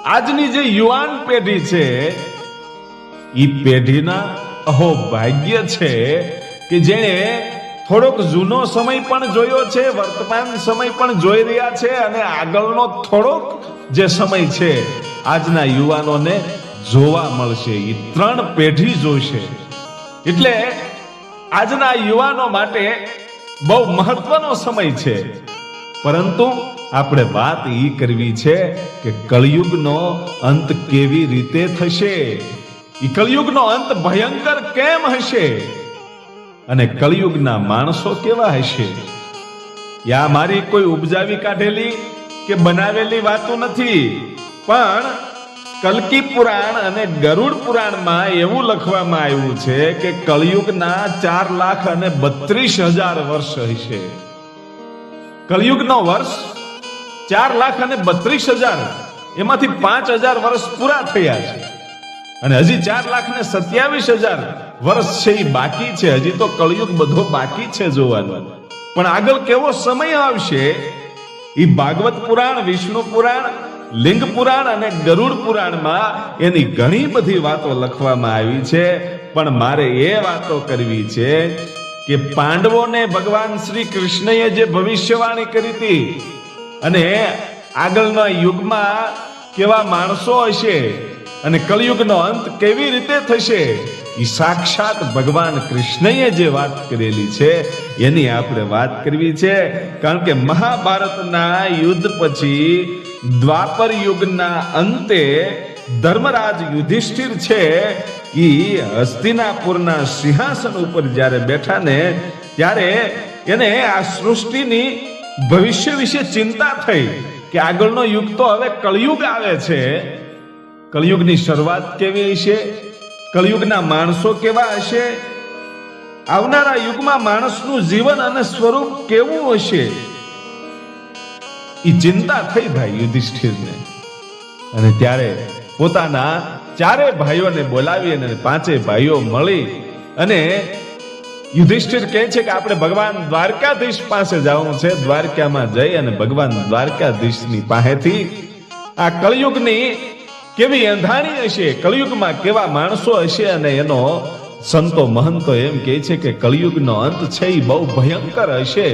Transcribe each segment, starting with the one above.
આજની જે યુવાન પેઢી છે ઈ પેઢીના અહો ભાગ્ય છે કે જેણે થોડોક જૂનો સમય પણ જોયો છે, વર્તમાન સમય પણ જોઈ રહ્યા છે અને આગળનો થોડોક જે સમય છે આજના યુવાનોને જોવા મળશે. એ 3 પેઢી જોશે. એટલે આજના યુવાનો માટે બહુ મહત્વનો સમય છે. પરંતુ આપણે વાત એ કરવી છે કે કળિયુગનો અંત કેવી રીતે થશે, એ કળિયુગનો અંત ભયંકર કેમ હશે અને કળિયુગના માણસો કેવા હશે. યા મારી કોઈ ઉપજાવી કાઢેલી કે બનાવેલી વાતો નથી, પણ કલ્કી પુરાણ અને ગરુડ પુરાણમાં એવું લખવામાં આવ્યું છે કે કળિયુગના 4,32,000 વર્ષ હશે. કળિયુગનો વર્ષ 4,32,000, એમાંથી 5,000 વર્ષ પૂરા થયા છે અને હજી 4,27,000 વર્ષ છે એ બાકી છે. હજી તો કળિયુગ બધો બાકી છે જોવાનો. પણ આગળ કેવો સમય આવશે એ ભાગવત પુરાણ, વિષ્ણુ પુરાણ, લિંગ પુરાણ અને ગરુડ પુરાણમાં એની ઘણી બધી વાતો લખવામાં આવી છે. પણ મારે એ વાતો કરવી છે કે પાંડવોને ભગવાન શ્રી કૃષ્ણએ જે ભવિષ્યવાણી કરી હતી અને આગળના યુગમાં કેવા માણસો હશે અને કળિયુગનો અંત કેવી રીતે થશે, એ સાક્ષાત ભગવાન કૃષ્ણએ જે વાત કરેલી છે એની આપણે વાત કરવી છે. કારણ કે મહાભારતના યુદ્ધ પછી દ્વાપર યુગના અંતે ધર્મરાજ યુધિષ્ઠિર છે એ હસ્તિનાપુરના સિંહાસન ઉપર જ્યારે બેઠા ને ત્યારે એને આ સૃષ્ટિની ભવિષ્ય વિશે ચિંતા થઈ કે આગળનો યુગ તો હવે કળિયુગ આવે છે. કળિયુગની શરૂઆત કેવી હશે, કળિયુગના માણસો કેવા હશે, આવનારા યુગમાં માણસનું જીવન અને સ્વરૂપ કેવું હશે, એ ચિંતા થઈ ભાઈ યુધિષ્ઠિરને. અને ત્યારે પોતાના 4 ભાઈઓને બોલાવી અને 5 ભાઈઓ મળી અને યુધિષ્ઠિર કહે છે કે આપણે ભગવાન દ્વારકાધીશ પાસે જવું છે. દ્વારકામાં જઈ અને ભગવાન દ્વારકાધીશની પાસેથી આ કળિયુગની કેવી અંધાણી હશે, કળિયુગમાં કેવા માણસો હશે અને એનો સંતો મહંતો એમ કહે છે કે કળિયુગનો અંત છે એ બહુ ભયંકર હશે.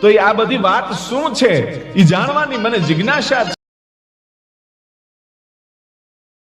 તો આ બધી વાત શું છે એ જાણવાની મને જિજ્ઞાસા